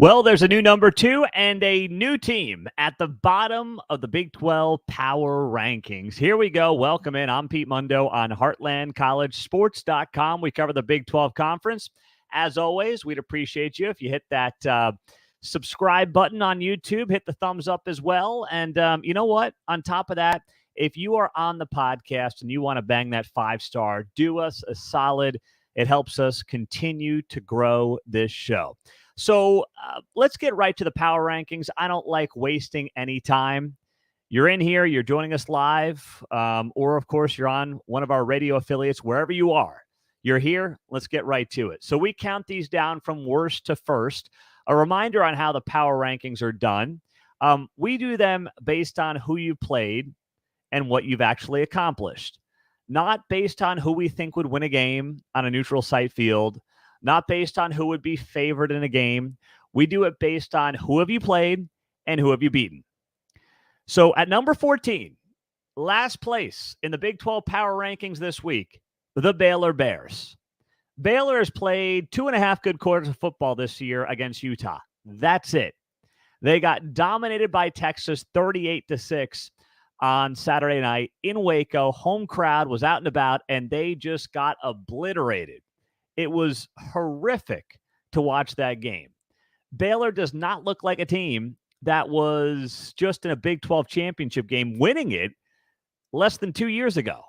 Well, there's a new number 2 and a new team at the bottom of the Big 12 Power Rankings. Here we go. Welcome in. I'm Pete Mundo on HeartlandCollegeSports.com. We cover the Big 12 Conference. As always, we'd appreciate you if you hit that subscribe button on YouTube, hit the thumbs up as well. And you know what? On top of that, if you are on the podcast and you want to bang that 5-star, do us a solid. It helps us continue to grow this show. So let's get right to the power rankings. I don't like wasting any time. You're in here, you're joining us live, or, of course, you're on one of our radio affiliates, wherever you are. You're here. Let's get right to it. So we count these down from worst to first. A reminder on how the power rankings are done. We do them based on who you played and what you've actually accomplished, not based on who we think would win a game on a neutral site field, not based on who would be favored in a game. We do it based on who have you played and who have you beaten. So at number 14, last place in the Big 12 Power Rankings this week, the Baylor Bears. Baylor has played 2.5 good quarters of football this year against Utah. That's it. They got dominated by Texas 38-6 on Saturday night in Waco. Home crowd was out and about, and they just got obliterated. It was horrific to watch that game. Baylor does not look like a team that was just in a Big 12 championship game winning it less than 2 years ago.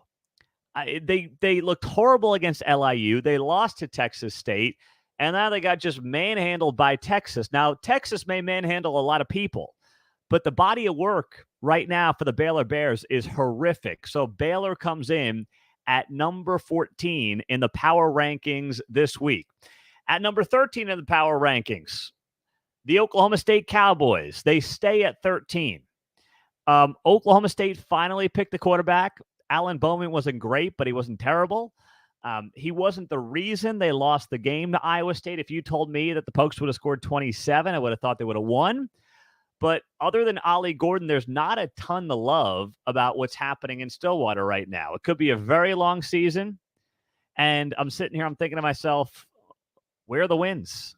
They looked horrible against LIU. They lost to Texas State, and now they got just manhandled by Texas. Now, Texas may manhandle a lot of people, but the body of work right now for the Baylor Bears is horrific. So Baylor comes in at number 14 in the power rankings this week. At number 13 in the power rankings, the Oklahoma State Cowboys. They stay at 13. Oklahoma State finally picked the quarterback. Alan Bowman wasn't great, but he wasn't terrible. He wasn't the reason they lost the game to Iowa State. If you told me that the Pokes would have scored 27, I would have thought they would have won. But other than Ollie Gordon, there's not a ton to love about what's happening in Stillwater right now. It could be a very long season. And I'm sitting here, I'm thinking to myself, where are the wins?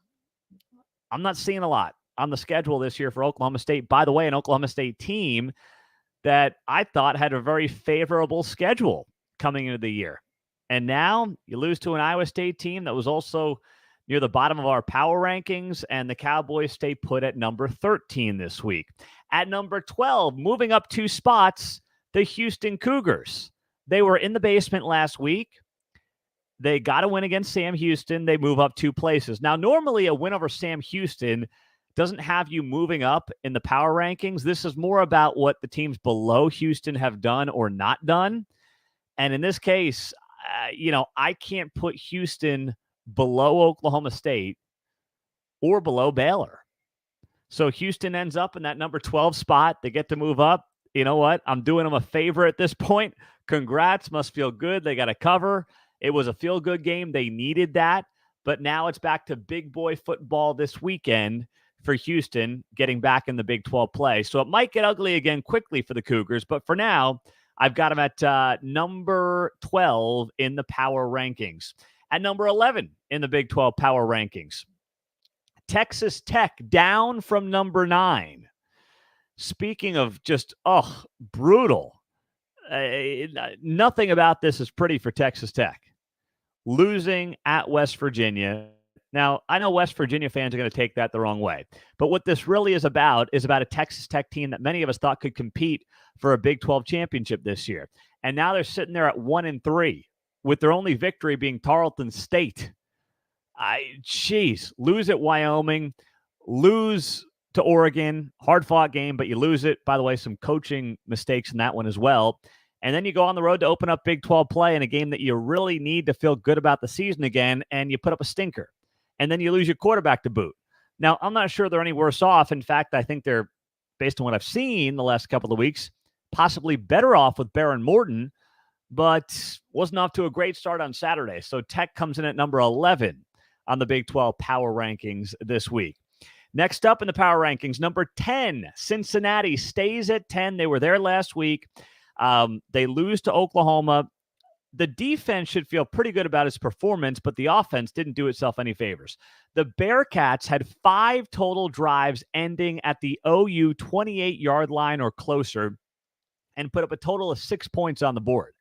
I'm not seeing a lot on the schedule this year for Oklahoma State. By the way, an Oklahoma State team that I thought had a very favorable schedule coming into the year. And now you lose to an Iowa State team that was also near the bottom of our power rankings, and the Cowboys stay put at number 13 this week. At number 12, moving up 2 spots, the Houston Cougars. They were in the basement last week. They got a win against Sam Houston. They move up 2 places. Now, normally a win over Sam Houston doesn't have you moving up in the power rankings. This is more about what the teams below Houston have done or not done. And in this case, I can't put Houston below Oklahoma State or below Baylor. So Houston ends up in that number 12 spot. They get to move up. You know what? I'm doing them a favor at this point. Congrats. Must feel good. They got a cover. It was a feel-good game. They needed that. But now it's back to big boy football this weekend for Houston, getting back in the Big 12 play. So it might get ugly again quickly for the Cougars. But for now, I've got them at number 12 in the power rankings. At number 11 in the Big 12 power rankings, Texas Tech down from number 9. Speaking of just, brutal. Nothing about this is pretty for Texas Tech. Losing at West Virginia. Now, I know West Virginia fans are going to take that the wrong way. But what this really is about a Texas Tech team that many of us thought could compete for a Big 12 championship this year. And now they're sitting there at 1-3. With their only victory being Tarleton State. Lose at Wyoming, lose to Oregon, hard-fought game, but you lose it. By the way, some coaching mistakes in that one as well. And then you go on the road to open up Big 12 play in a game that you really need to feel good about the season again, and you put up a stinker. And then you lose your quarterback to boot. Now, I'm not sure they're any worse off. In fact, I think they're, based on what I've seen the last couple of weeks, possibly better off with Baron Morton, but wasn't off to a great start on Saturday. So Tech comes in at number 11 on the Big 12 power rankings this week. Next up in the power rankings, number 10, Cincinnati stays at 10. They were there last week. They lose to Oklahoma. the defense should feel pretty good about its performance, but the offense didn't do itself any favors. The Bearcats had 5 total drives ending at the OU 28-yard line or closer and put up a total of 6 points on the board.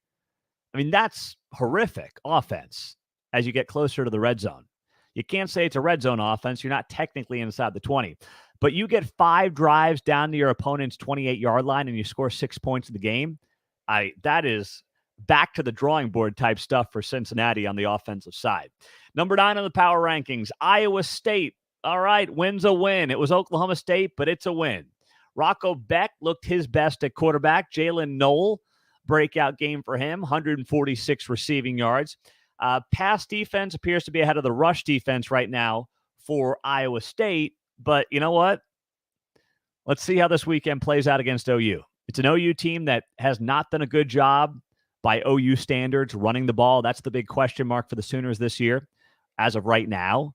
I mean, that's horrific offense as you get closer to the red zone. You can't say it's a red zone offense. You're not technically inside the 20. But you get 5 drives down to your opponent's 28-yard line and you score 6 points in the game. That is back to the drawing board type stuff for Cincinnati on the offensive side. Number 9 on the power rankings, Iowa State. All right, win's a win. It was Oklahoma State, but it's a win. Rocco Beck looked his best at quarterback. Jalen Knoll, breakout game for him, 146 receiving yards. Pass defense appears to be ahead of the rush defense right now for Iowa State. But you know what? Let's see how this weekend plays out against OU. It's an OU team that has not done a good job by OU standards running the ball. That's the big question mark for the Sooners this year as of right now.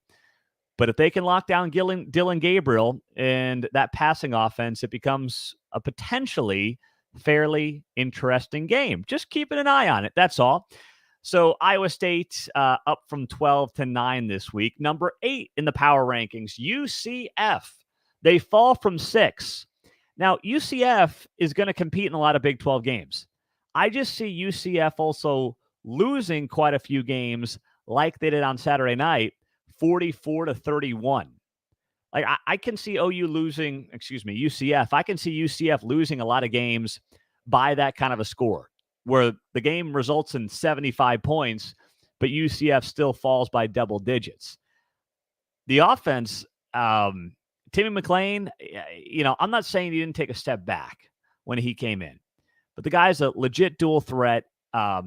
But if they can lock down Dylan Gabriel and that passing offense, it becomes a potentially fairly interesting game. Just keeping an eye on it. That's all. So Iowa State up from 12 to 9 this week. Number 8 in the power rankings, UCF. They fall from 6. Now, UCF is going to compete in a lot of Big 12 games. I just see UCF also losing quite a few games like they did on Saturday night, 44 to 31. Like I can see UCF. I can see UCF losing a lot of games by that kind of a score, where the game results in 75 points, but UCF still falls by double digits. The offense, Timmy McClain, I'm not saying he didn't take a step back when he came in, but the guy's a legit dual threat.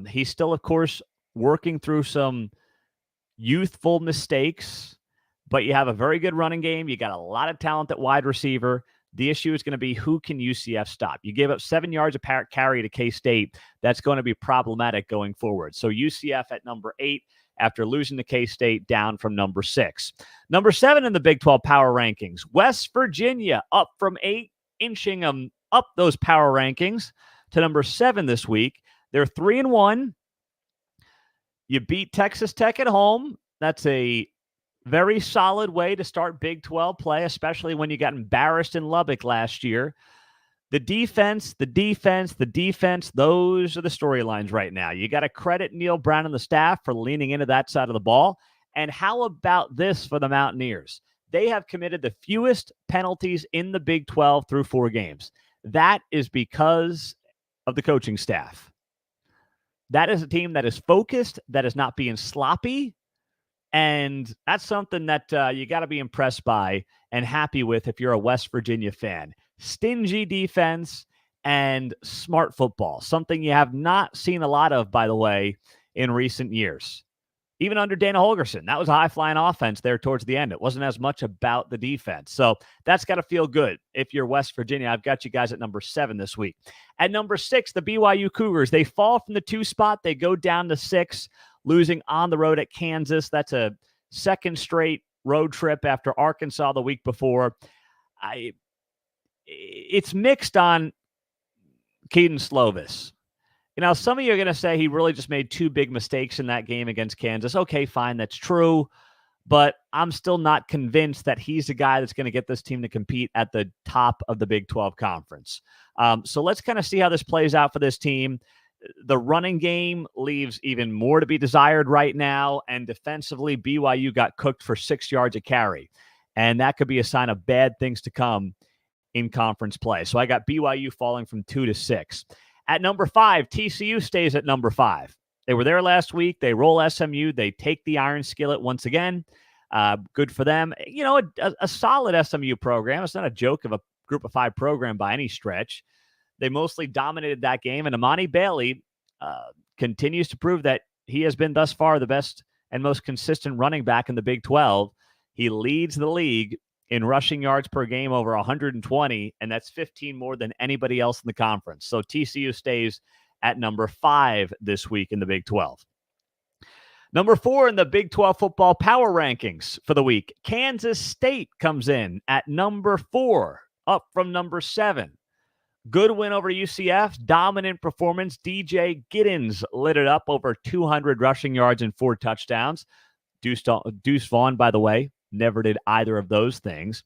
He's still, of course, working through some youthful mistakes, but you have a very good running game. You got a lot of talent at wide receiver. The issue is going to be who can UCF stop. You gave up 7 yards a carry to K-State. That's going to be problematic going forward. So UCF at number 8 after losing to K-State, down from number 6. Number 7 in the Big 12 power rankings, West Virginia up from 8, inching them up those power rankings to number 7 this week. They're 3-1. You beat Texas Tech at home. That's a very solid way to start Big 12 play, especially when you got embarrassed in Lubbock last year. The defense, those are the storylines right now. You got to credit Neil Brown and the staff for leaning into that side of the ball. And how about this for the Mountaineers? They have committed the fewest penalties in the Big 12 through 4 games. That is because of the coaching staff. That is a team that is focused, that is not being sloppy. And that's something that you got to be impressed by and happy with if you're a West Virginia fan. Stingy defense and smart football, something you have not seen a lot of, by the way, in recent years. Even under Dana Holgorsen, that was a high-flying offense there towards the end. It wasn't as much about the defense. So that's got to feel good if you're West Virginia. I've got you guys at number 7 this week. At number 6, the BYU Cougars. They fall from the 2 spot. They go down to 6, losing on the road at Kansas. That's a second straight road trip after Arkansas the week before. It's mixed on Keaton Slovis. Some of you are going to say he really just made 2 big mistakes in that game against Kansas. Okay, fine, that's true. But I'm still not convinced that he's the guy that's going to get this team to compete at the top of the Big 12 conference. So let's kind of see how this plays out for this team. The running game leaves even more to be desired right now. And defensively, BYU got cooked for 6 yards a carry. And that could be a sign of bad things to come in conference play. So I got BYU falling from 2 to 6. At number 5, TCU stays at number 5. They were there last week. They roll SMU. They take the iron skillet once again. Good for them. A solid SMU program. It's not a joke of a group of 5 program by any stretch. They mostly dominated that game. And Amani Bailey continues to prove that he has been thus far the best and most consistent running back in the Big 12. He leads the league in rushing yards per game over 120, and that's 15 more than anybody else in the conference. So TCU stays at number 5 this week in the Big 12. Number 4 in the Big 12 football power rankings for the week, Kansas State comes in at number 4, up from number 7. Good win over UCF. Dominant performance. DJ Giddens lit it up, over 200 rushing yards and 4 touchdowns. Deuce Vaughn, by the way, never did either of those things.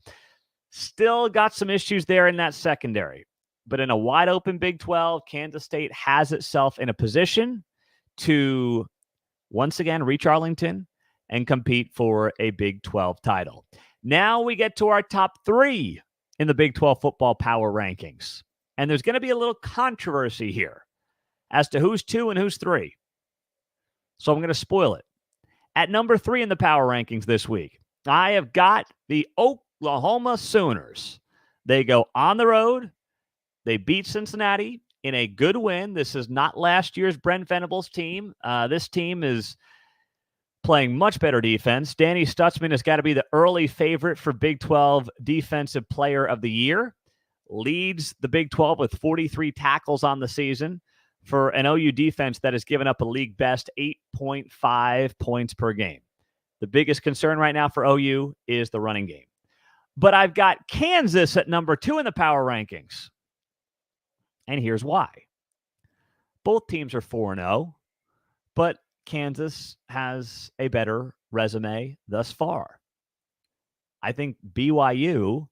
Still got some issues there in that secondary. But in a wide open Big 12, Kansas State has itself in a position to once again reach Arlington and compete for a Big 12 title. Now we get to our top 3 in the Big 12 football power rankings. And there's going to be a little controversy here as to who's 2 and who's 3. So I'm going to spoil it. At number 3 in the power rankings this week, I have got the Oklahoma Sooners. They go on the road. They beat Cincinnati in a good win. This is not last year's Brent Venables team. This team is playing much better defense. Danny Stutzman has got to be the early favorite for Big 12 Defensive Player of the Year. Leads the Big 12 with 43 tackles on the season for an OU defense that has given up a league best 8.5 points per game. The biggest concern right now for OU is the running game. But I've got Kansas at number 2 in the power rankings. And here's why. Both teams are 4-0, but Kansas has a better resume thus far. I think BYU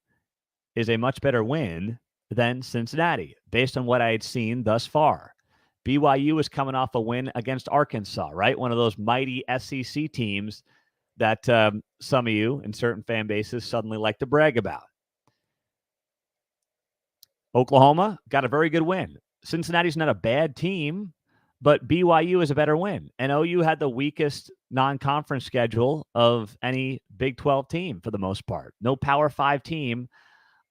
is a much better win than Cincinnati, based on what I had seen thus far. BYU is coming off a win against Arkansas, right? One of those mighty SEC teams that some of you in certain fan bases suddenly like to brag about. Oklahoma got a very good win. Cincinnati's not a bad team, but BYU is a better win. And OU had the weakest non-conference schedule of any Big 12 team for the most part. No Power 5 team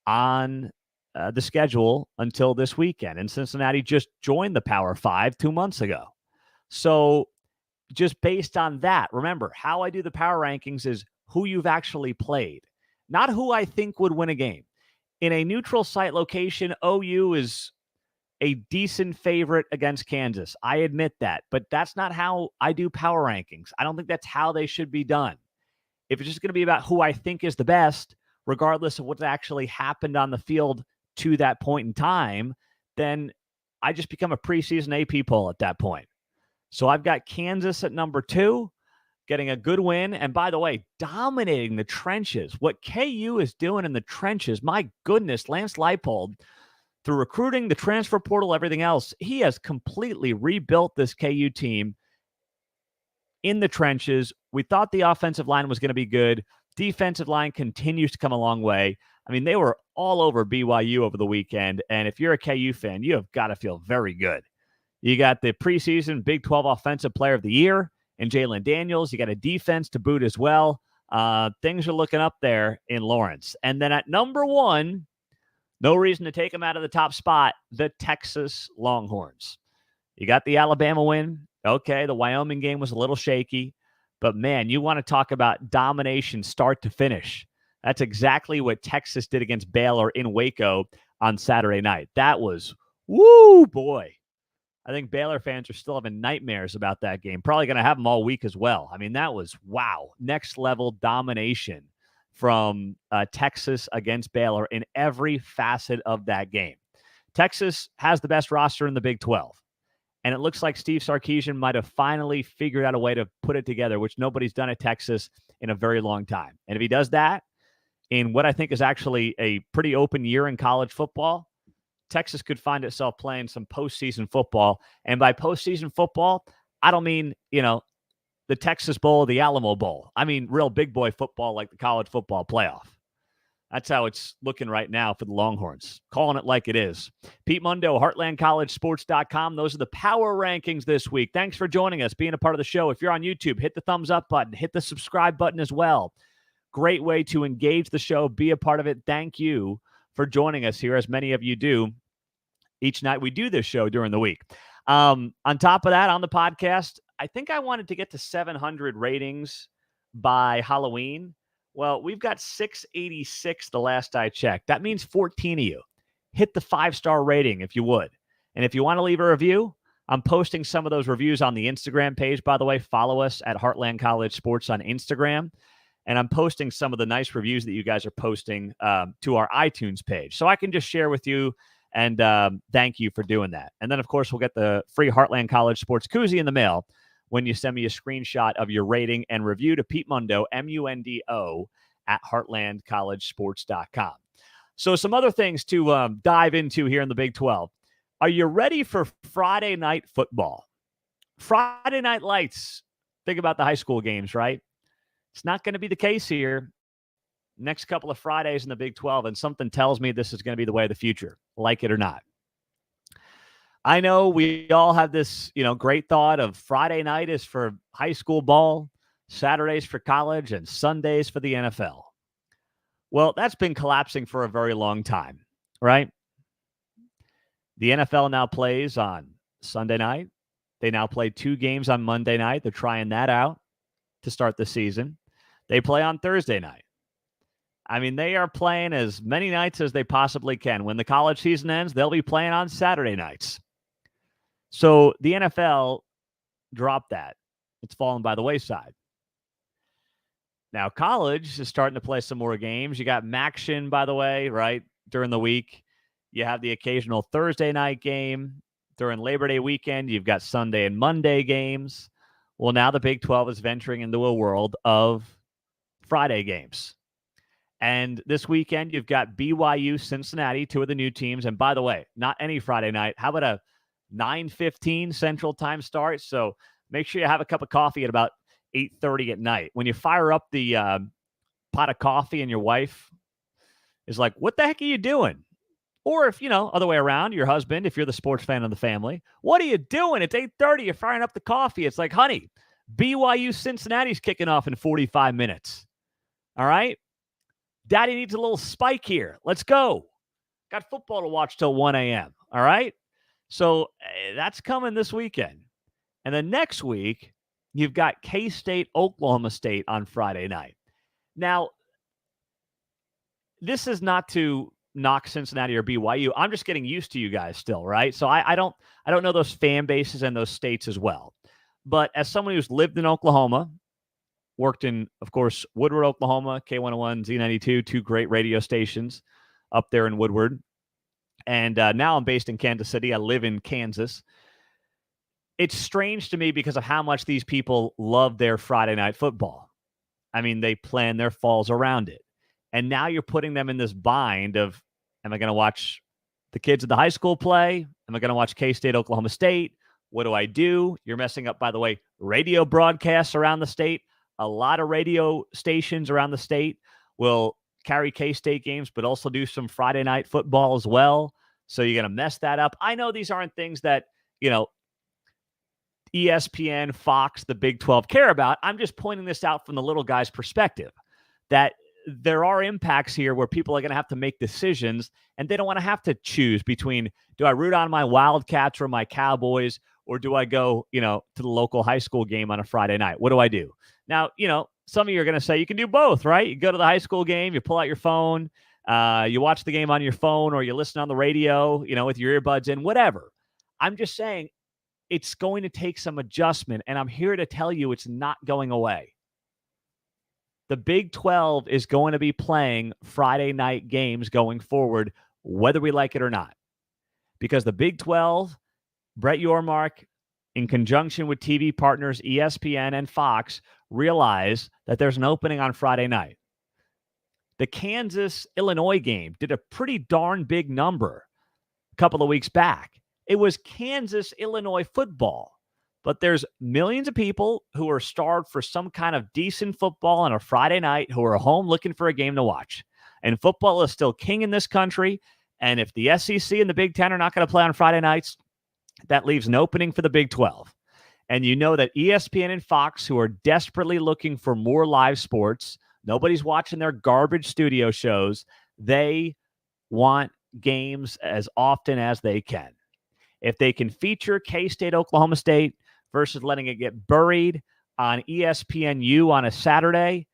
on the schedule until this weekend. And Cincinnati just joined the Power 5 2 months ago. So just based on that, remember, how I do the power rankings is who you've actually played, not who I think would win a game. In a neutral site location, OU is a decent favorite against Kansas. I admit that, but that's not how I do power rankings. I don't think that's how they should be done. If it's just going to be about who I think is the best, regardless of what's actually happened on the field to that point in time, then I just become a preseason AP poll at that point. So I've got Kansas at number 2, getting a good win. And by the way, dominating the trenches. What KU is doing in the trenches, my goodness, Lance Leipold, through recruiting, the transfer portal, everything else, he has completely rebuilt this KU team in the trenches. We thought the offensive line was going to be good. Defensive line continues to come a long way. I mean, they were all over BYU over the weekend. And if you're a KU fan, you have got to feel very good. You got the preseason Big 12 Offensive Player of the Year and Jalen Daniels. You got a defense to boot as well. Things are looking up there in Lawrence. And then at number 1, no reason to take them out of the top spot, the Texas Longhorns. You got the Alabama win. Okay, the Wyoming game was a little shaky. But, man, you want to talk about domination start to finish. That's exactly what Texas did against Baylor in Waco on Saturday night. That was, woo, boy. I think Baylor fans are still having nightmares about that game. Probably going to have them all week as well. I mean, that was, wow, next-level domination from Texas against Baylor in every facet of that game. Texas has the best roster in the Big 12. And it looks like Steve Sarkisian might have finally figured out a way to put it together, which nobody's done at Texas in a very long time. And if he does that in what I think is actually a pretty open year in college football, Texas could find itself playing some postseason football. And by postseason football, I don't mean, the Texas Bowl, the Alamo Bowl. I mean real big boy football like the college football playoff. That's how it's looking right now for the Longhorns. Calling it like it is. Pete Mundo, HeartlandCollegeSports.com. Those are the power rankings this week. Thanks for joining us, being a part of the show. If you're on YouTube, hit the thumbs up button. Hit the subscribe button as well. Great way to engage the show, be a part of it. Thank you for joining us here, as many of you do each night we do this show during the week. On top of that, on the podcast, I think I wanted to get to 700 ratings by Halloween. Well, we've got 686 the last I checked. That means 14 of you. Hit the 5-star rating if you would. And if you want to leave a review, I'm posting some of those reviews on the Instagram page. By the way, follow us at Heartland College Sports on Instagram. And I'm posting some of the nice reviews that you guys are posting to our iTunes page. So I can just share with you And thank you for doing that. And then, of course, we'll get the free Heartland College Sports Koozie in the mail when you send me a screenshot of your rating and review to Pete Mundo, Mundo, at heartlandcollegesports.com. So some other things to dive into here in the Big 12. Are you ready for Friday night football? Friday night lights. Think about the high school games, right? It's not going to be the case here. Next couple of Fridays in the Big 12, and something tells me this is going to be the way of the future, like it or not. I know we all have this, great thought of Friday night is for high school ball, Saturdays for college, and Sundays for the NFL. Well, that's been collapsing for a very long time, right? The NFL now plays on Sunday night. They now play 2 games on Monday night. They're trying that out to start the season. They play on Thursday night. I mean, they are playing as many nights as they possibly can. When the college season ends, they'll be playing on Saturday nights. So the NFL dropped that. It's fallen by the wayside. Now, college is starting to play some more games. You got Maction, by the way, right, during the week. You have the occasional Thursday night game. During Labor Day weekend, you've got Sunday and Monday games. Well, now the Big 12 is venturing into a world of Friday games. And this weekend, you've got BYU, Cincinnati, 2 of the new teams. And by the way, not any Friday night. How about a 9:15 Central Time start? So make sure you have a cup of coffee at about 8:30 at night. When you fire up the pot of coffee and your wife is like, what the heck are you doing? Or if, other way around, your husband, if you're the sports fan of the family, what are you doing? It's 8:30. You're firing up the coffee. It's like, honey, BYU Cincinnati's kicking off in 45 minutes. All right? Daddy needs a little spike here. Let's go. Got football to watch till 1 a.m. All right? So that's coming this weekend. And then next week, you've got K-State, Oklahoma State on Friday night. Now, this is not to knock Cincinnati or BYU. I'm just getting used to you guys still, right? So I don't know those fan bases and those states as well. But as someone who's lived in Oklahoma, worked in, of course, Woodward, Oklahoma, K101, Z92, 2 great radio stations up there in Woodward. And now I'm based in Kansas City. I live in Kansas. It's strange to me because of how much these people love their Friday night football. I mean, they plan their falls around it. And now you're putting them in this bind of, am I going to watch the kids at the high school play? Am I going to watch K-State, Oklahoma State? What do I do? You're messing up, by the way, radio broadcasts around the state. A lot of radio stations around the state will carry K-State games, but also do some Friday night football as well. So you're going to mess that up. I know these aren't things that, ESPN, Fox, the Big 12 care about. I'm just pointing this out from the little guy's perspective, that there are impacts here where people are going to have to make decisions, and they don't want to have to choose between, do I root on my Wildcats or my Cowboys, or do I go, to the local high school game on a Friday night? What do I do? Now, some of you are going to say you can do both, right? You go to the high school game, you pull out your phone, you watch the game on your phone, or you listen on the radio, with your earbuds in, whatever. I'm just saying it's going to take some adjustment, and I'm here to tell you it's not going away. The Big 12 is going to be playing Friday night games going forward, whether we like it or not. Because the Big 12, Brett Yormark, in conjunction with TV partners ESPN and Fox, realize that there's an opening on Friday night. The Kansas-Illinois game did a pretty darn big number a couple of weeks back. It was Kansas-Illinois football. But there's millions of people who are starved for some kind of decent football on a Friday night who are home looking for a game to watch. And football is still king in this country. And if the SEC and the Big Ten are not going to play on Friday nights, that leaves an opening for the Big 12. And you know that ESPN and Fox, who are desperately looking for more live sports, nobody's watching their garbage studio shows. They want games as often as they can. If they can feature K-State, Oklahoma State, versus letting it get buried on ESPNU on a Saturday,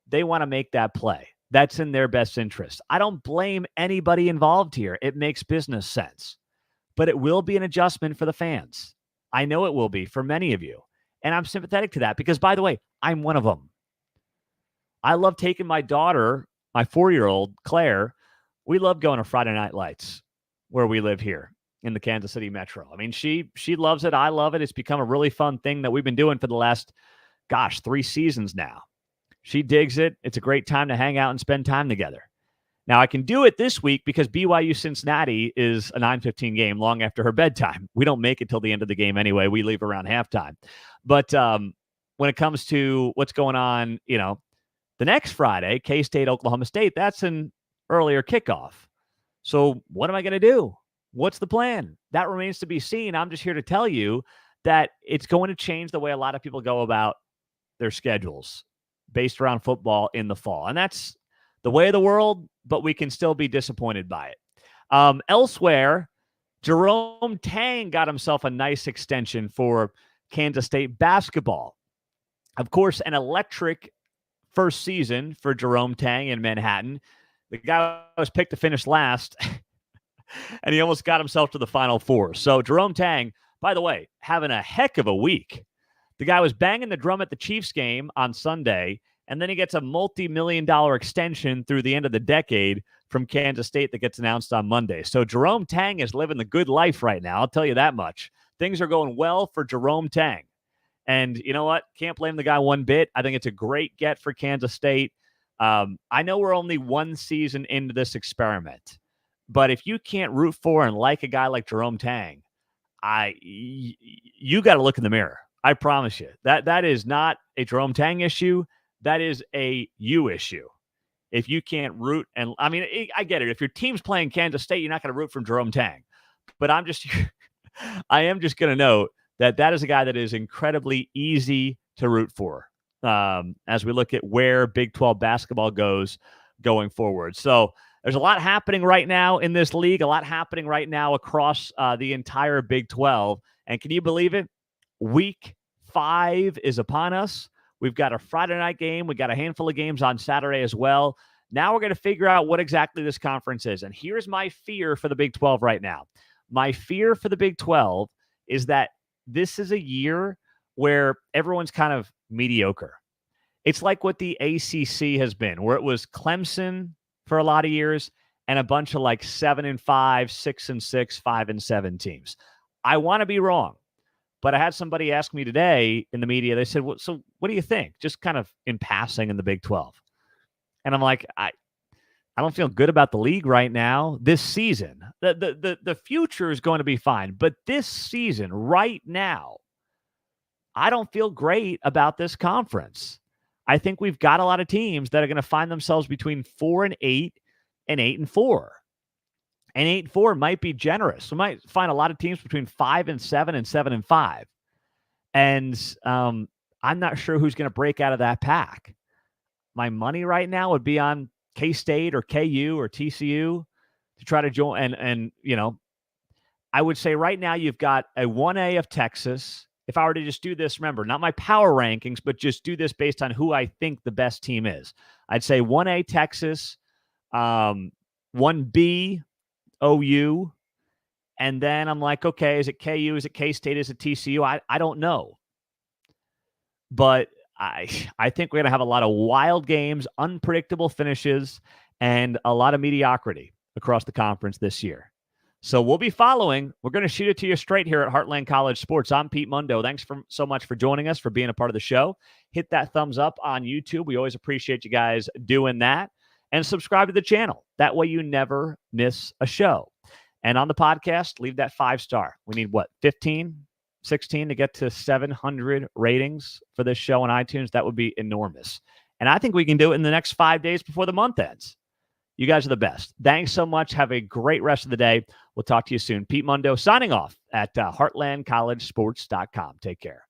they want to make that play. That's in their best interest. I don't blame anybody involved here. It makes business sense. But it will be an adjustment for the fans. I know it will be for many of you. And I'm sympathetic to that because, by the way, I'm one of them. I love taking my daughter, my 4-year-old, Claire. We love going to Friday Night Lights. where we live here in the Kansas City Metro. I mean, she loves it. I love it. It's become a really fun thing that we've been doing for the last, 3 seasons now. She digs it. It's a great time to hang out and spend time together. Now, I can do it this week because BYU Cincinnati is a 9:15 game long after her bedtime. We don't make it till the end of the game anyway. We leave around halftime. But when it comes to what's going on, the next Friday, K-State, Oklahoma State, that's an earlier kickoff. So what am I going to do? What's the plan? That remains to be seen. I'm just here to tell you that it's going to change the way a lot of people go about their schedules based around football in the fall. And that's the way of the world, but we can still be disappointed by it. Elsewhere, Jerome Tang got himself a nice extension for Kansas State basketball. Of course, an electric first season for Jerome Tang in Manhattan. The guy was picked to finish last, and he almost got himself to the Final Four. So Jerome Tang, by the way, having a heck of a week. The guy was banging the drum at the Chiefs game on Sunday, and then he gets a multi-million-dollar extension through the end of the decade from Kansas State that gets announced on Monday. So Jerome Tang is living the good life right now. I'll tell you that much. Things are going well for Jerome Tang. And you know what? Can't blame the guy one bit. I think it's a great get for Kansas State. I know we're only one season into this experiment, but if you can't root for and like a guy like Jerome Tang, you got to look in the mirror. I promise you. That is not a Jerome Tang issue. That is a you issue. If you can't root, and I mean, I get it. If your team's playing Kansas State, you're not going to root for Jerome Tang. But I am just going to note that is a guy that is incredibly easy to root for as we look at where Big 12 basketball goes going forward. So there's a lot happening right now in this league, a lot happening right now across the entire Big 12. And can you believe it? Week 5 is upon us. We've got a Friday night game. We got a handful of games on Saturday as well. Now we're going to figure out what exactly this conference is. And here's my fear for the Big 12 right now. My fear for the Big 12 is that this is a year where everyone's kind of mediocre. It's like what the ACC has been, where it was Clemson for a lot of years and a bunch of like 7-5, 6-6, 5-7 teams. I want to be wrong. But I had somebody ask me today in the media, they said, so what do you think? Just kind of in passing in the Big 12. And I'm like, I don't feel good about the league right now. This season, the future is going to be fine. But this season, right now, I don't feel great about this conference. I think we've got a lot of teams that are going to find themselves between 4-8 and 8-4. And 8-4 might be generous. We might find a lot of teams between 5-7 and 7-5. And I'm not sure who's going to break out of that pack. My money right now would be on K-State or KU or TCU to try to join. And I would say right now you've got a 1A of Texas. If I were to just do this, remember, not my power rankings, but just do this based on who I think the best team is. I'd say 1A Texas, 1B OU, and then I'm like, okay, is it KU? Is it K-State? Is it TCU? I don't know. But I think we're going to have a lot of wild games, unpredictable finishes, and a lot of mediocrity across the conference this year. So we'll be following. We're going to shoot it to you straight here at Heartland College Sports. I'm Pete Mundo. Thanks so much for joining us, for being a part of the show. Hit that thumbs up on YouTube. We always appreciate you guys doing that. And subscribe to the channel. That way you never miss a show. And on the podcast, leave that 5-star. We need, 15, 16 to get to 700 ratings for this show on iTunes? That would be enormous. And I think we can do it in the next 5 days before the month ends. You guys are the best. Thanks so much. Have a great rest of the day. We'll talk to you soon. Pete Mundo signing off at heartlandcollegesports.com. Take care.